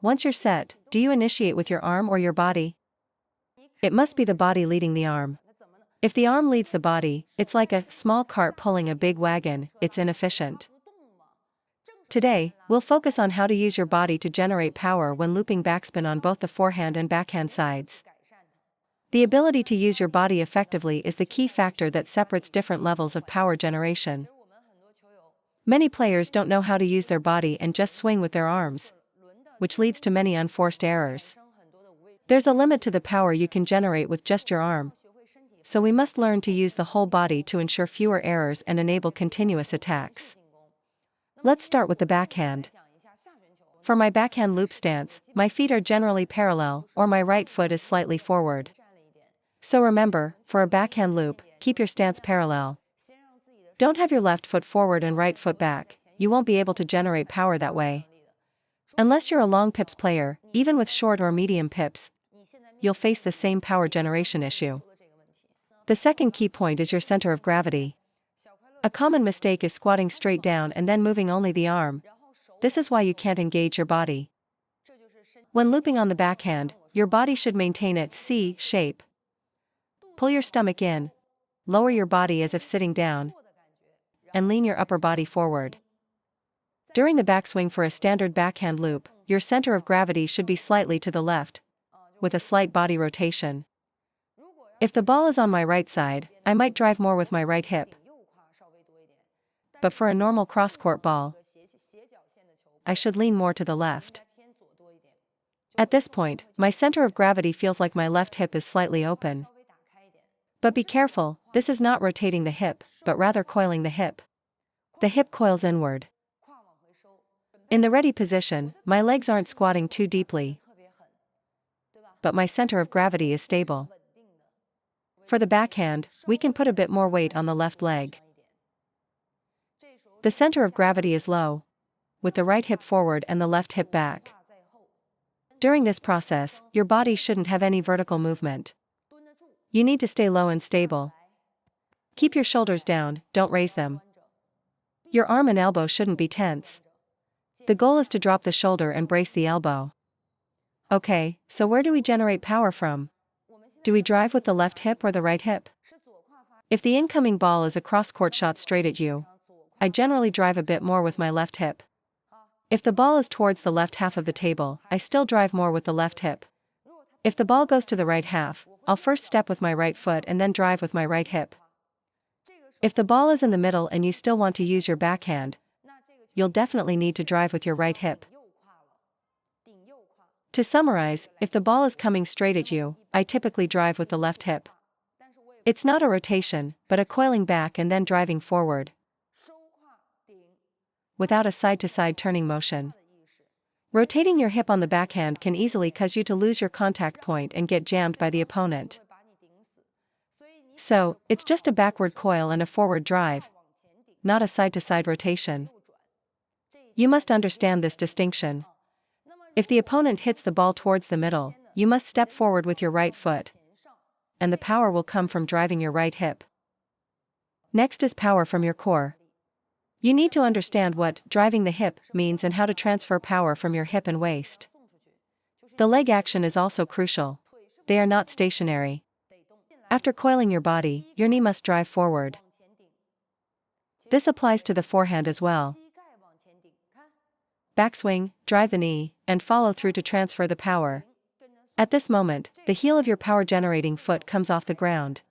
Once you're set, do you initiate with your arm or your body? It must be the body leading the arm. If the arm leads the body, it's like a small cart pulling a big wagon, it's inefficient. Today, we'll focus on how to use your body to generate power when looping backspin on both the forehand and backhand sides. The ability to use your body effectively is the key factor that separates different levels of power generation. Many players don't know how to use their body and just swing with their arms, which leads to many unforced errors. There's a limit to the power you can generate with just your arm, so we must learn to use the whole body to ensure fewer errors and enable continuous attacks. Let's start with the backhand. For my backhand loop stance, my feet are generally parallel, or my right foot is slightly forward. So remember, for a backhand loop, keep your stance parallel. Don't have your left foot forward and right foot back, you won't be able to generate power that way. Unless you're a long pips player, even with short or medium pips, you'll face the same power generation issue. The second key point is your center of gravity. A common mistake is squatting straight down and then moving only the arm. This is why you can't engage your body. When looping on the backhand, your body should maintain its C shape. Pull your stomach in, lower your body as if sitting down, and lean your upper body forward. During the backswing for a standard backhand loop, your center of gravity should be slightly to the left, with a slight body rotation. If the ball is on my right side, I might drive more with my right hip. But for a normal cross-court ball, I should lean more to the left. At this point, my center of gravity feels like my left hip is slightly open. But be careful, this is not rotating the hip, but rather coiling the hip. The hip coils inward. In the ready position, my legs aren't squatting too deeply, but my center of gravity is stable. For the backhand, we can put a bit more weight on the left leg. The center of gravity is low, with the right hip forward and the left hip back. During this process, your body shouldn't have any vertical movement. You need to stay low and stable. Keep your shoulders down, don't raise them. Your arm and elbow shouldn't be tense. The goal is to drop the shoulder and brace the elbow. Okay, so where do we generate power from? Do we drive with the left hip or the right hip? If the incoming ball is a cross-court shot straight at you, I generally drive a bit more with my left hip. If the ball is towards the left half of the table, I still drive more with the left hip. If the ball goes to the right half, I'll first step with my right foot and then drive with my right hip. If the ball is in the middle and you still want to use your backhand, you'll definitely need to drive with your right hip. To summarize, if the ball is coming straight at you, I typically drive with the left hip. It's not a rotation, but a coiling back and then driving forward, without a side-to-side turning motion. Rotating your hip on the backhand can easily cause you to lose your contact point and get jammed by the opponent. So, it's just a backward coil and a forward drive, not a side-to-side rotation. You must understand this distinction. If the opponent hits the ball towards the middle, you must step forward with your right foot, and the power will come from driving your right hip. Next is power from your core. You need to understand what driving the hip means and how to transfer power from your hip and waist. The leg action is also crucial. They are not stationary. After coiling your body, your knee must drive forward. This applies to the forehand as well. Backswing, drive the knee, and follow through to transfer the power. At this moment, the heel of your power-generating foot comes off the ground.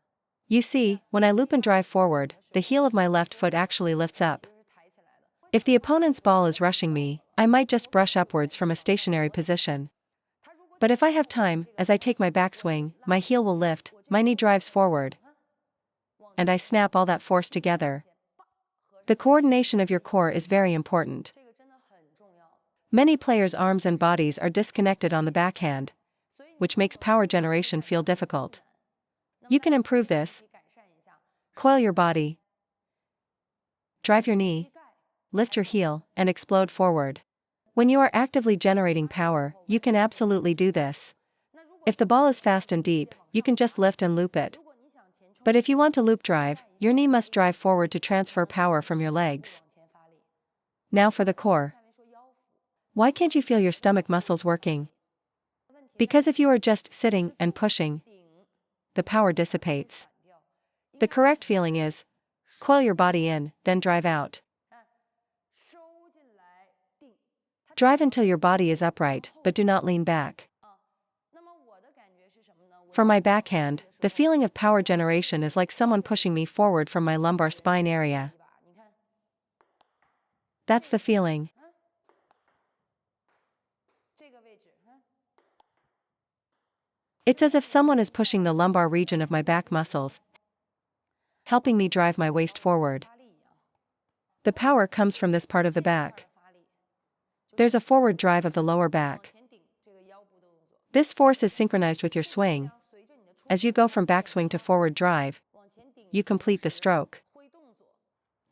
You see, when I loop and drive forward, the heel of my left foot actually lifts up. If the opponent's ball is rushing me, I might just brush upwards from a stationary position. But if I have time, as I take my backswing, my heel will lift, my knee drives forward, and I snap all that force together. The coordination of your core is very important. Many players' arms and bodies are disconnected on the backhand, which makes power generation feel difficult. You can improve this. Coil your body, drive your knee, lift your heel, and explode forward. When you are actively generating power, you can absolutely do this. If the ball is fast and deep, you can just lift and loop it. But if you want to loop drive, your knee must drive forward to transfer power from your legs. Now for the core. Why can't you feel your stomach muscles working? Because if you are just sitting and pushing, the power dissipates. The correct feeling is, coil your body in, then drive out. Drive until your body is upright, but do not lean back. For my backhand, the feeling of power generation is like someone pushing me forward from my lumbar spine area. That's the feeling. It's as if someone is pushing the lumbar region of my back muscles, helping me drive my waist forward. The power comes from this part of the back. There's a forward drive of the lower back. This force is synchronized with your swing. As you go from backswing to forward drive, you complete the stroke.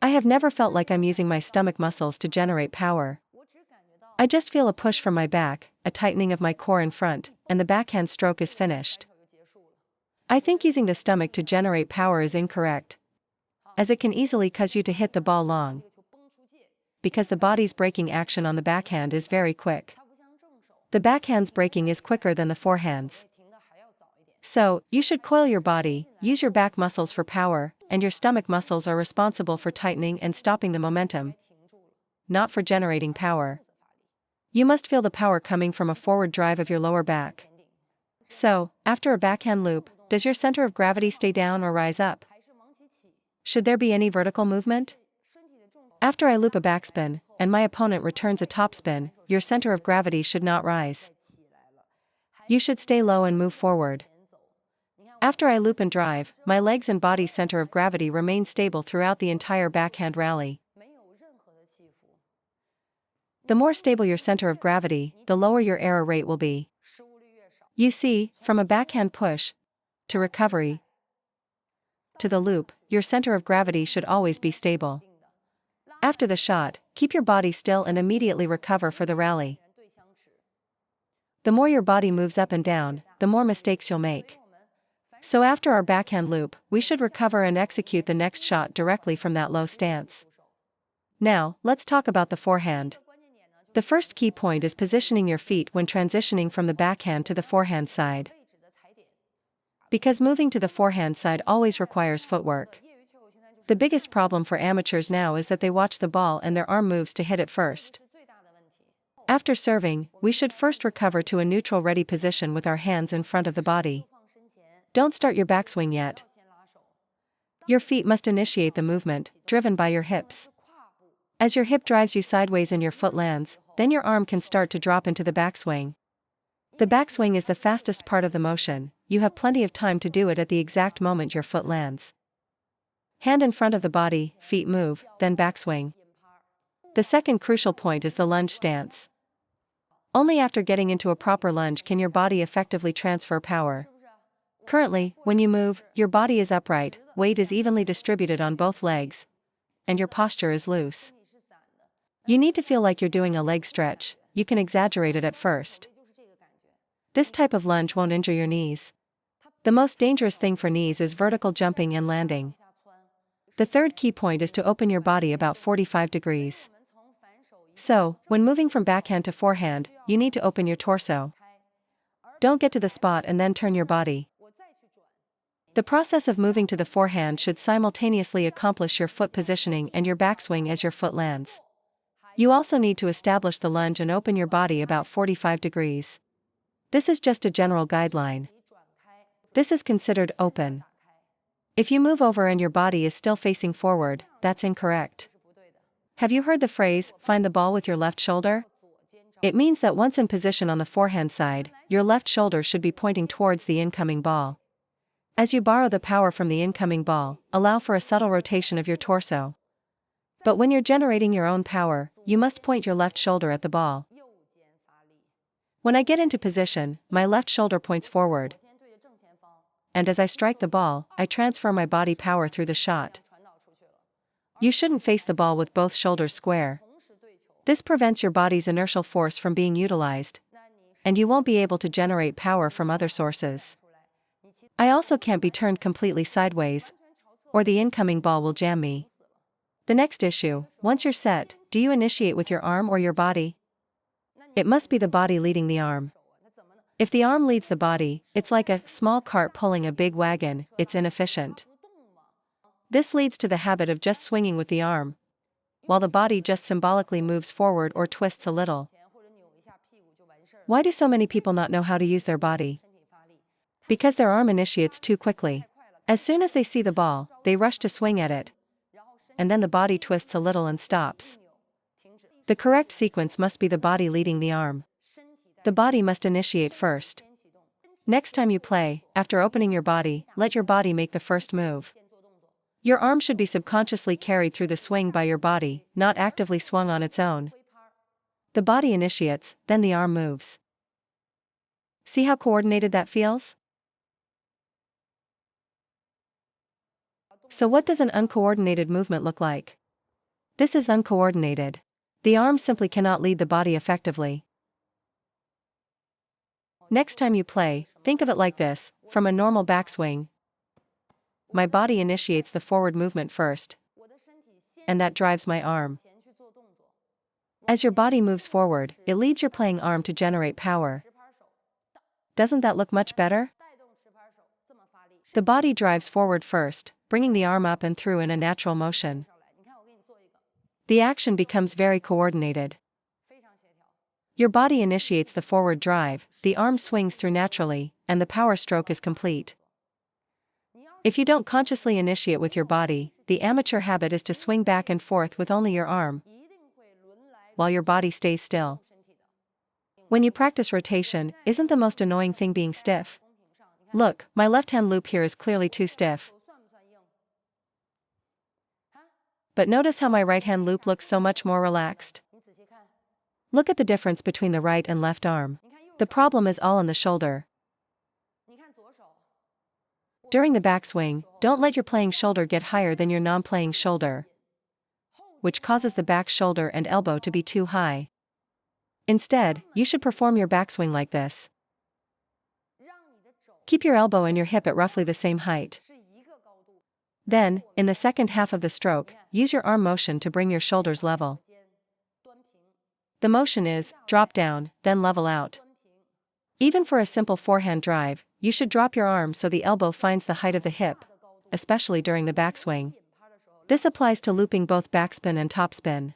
I have never felt like I'm using my stomach muscles to generate power. I just feel a push from my back, a tightening of my core in front, and the backhand stroke is finished. I think using the stomach to generate power is incorrect, as it can easily cause you to hit the ball long, because the body's braking action on the backhand is very quick. The backhand's braking is quicker than the forehand's. So, you should coil your body, use your back muscles for power, and your stomach muscles are responsible for tightening and stopping the momentum, not for generating power. You must feel the power coming from a forward drive of your lower back. So, after a backhand loop, does your center of gravity stay down or rise up? Should there be any vertical movement? After I loop a backspin, and my opponent returns a topspin, your center of gravity should not rise. You should stay low and move forward. After I loop and drive, my legs and body's center of gravity remain stable throughout the entire backhand rally. The more stable your center of gravity, the lower your error rate will be. You see, from a backhand push, to recovery, to the loop, your center of gravity should always be stable. After the shot, keep your body still and immediately recover for the rally. The more your body moves up and down, the more mistakes you'll make. So after our backhand loop, we should recover and execute the next shot directly from that low stance. Now, let's talk about the forehand. The first key point is positioning your feet when transitioning from the backhand to the forehand side. Because moving to the forehand side always requires footwork. The biggest problem for amateurs now is that they watch the ball and their arm moves to hit it first. After serving, we should first recover to a neutral ready position with our hands in front of the body. Don't start your backswing yet. Your feet must initiate the movement, driven by your hips. As your hip drives you sideways and your foot lands, then your arm can start to drop into the backswing. The backswing is the fastest part of the motion. You have plenty of time to do it at the exact moment your foot lands. Hand in front of the body, feet move, then backswing. The second crucial point is the lunge stance. Only after getting into a proper lunge can your body effectively transfer power. Currently, when you move, your body is upright, weight is evenly distributed on both legs, and your posture is loose. You need to feel like you're doing a leg stretch. You can exaggerate it at first. This type of lunge won't injure your knees. The most dangerous thing for knees is vertical jumping and landing. The third key point is to open your body about 45 degrees. So, when moving from backhand to forehand, you need to open your torso. Don't get to the spot and then turn your body. The process of moving to the forehand should simultaneously accomplish your foot positioning and your backswing as your foot lands. You also need to establish the lunge and open your body about 45 degrees. This is just a general guideline. This is considered open. If you move over and your body is still facing forward, that's incorrect. Have you heard the phrase, find the ball with your left shoulder? It means that once in position on the forehand side, your left shoulder should be pointing towards the incoming ball. As you borrow the power from the incoming ball, allow for a subtle rotation of your torso. But when you're generating your own power, you must point your left shoulder at the ball. When I get into position, my left shoulder points forward. And as I strike the ball, I transfer my body power through the shot. You shouldn't face the ball with both shoulders square. This prevents your body's inertial force from being utilized, and you won't be able to generate power from other sources. I also can't be turned completely sideways, or the incoming ball will jam me. The next issue, once you're set, do you initiate with your arm or your body? It must be the body leading the arm. If the arm leads the body, it's like a small cart pulling a big wagon, it's inefficient. This leads to the habit of just swinging with the arm, while the body just symbolically moves forward or twists a little. Why do so many people not know how to use their body? Because their arm initiates too quickly. As soon as they see the ball, they rush to swing at it, and then the body twists a little and stops. The correct sequence must be the body leading the arm. The body must initiate first. Next time you play, after opening your body, let your body make the first move. Your arm should be subconsciously carried through the swing by your body, not actively swung on its own. The body initiates, then the arm moves. See how coordinated that feels? So what does an uncoordinated movement look like? This is uncoordinated. The arm simply cannot lead the body effectively. Next time you play, think of it like this: from a normal backswing, my body initiates the forward movement first, and that drives my arm. As your body moves forward, it leads your playing arm to generate power. Doesn't that look much better? The body drives forward first, bringing the arm up and through in a natural motion. The action becomes very coordinated. Your body initiates the forward drive, the arm swings through naturally, and the power stroke is complete. If you don't consciously initiate with your body, the amateur habit is to swing back and forth with only your arm, while your body stays still. When you practice rotation, isn't the most annoying thing being stiff? Look, my left-hand loop here is clearly too stiff. But notice how my right-hand loop looks so much more relaxed. Look at the difference between the right and left arm. The problem is all in the shoulder. During the backswing, don't let your playing shoulder get higher than your non-playing shoulder, which causes the back shoulder and elbow to be too high. Instead, you should perform your backswing like this. Keep your elbow and your hip at roughly the same height. Then, in the second half of the stroke, use your arm motion to bring your shoulders level. The motion is, drop down, then level out. Even for a simple forehand drive, you should drop your arm so the elbow finds the height of the hip, especially during the backswing. This applies to looping both backspin and topspin.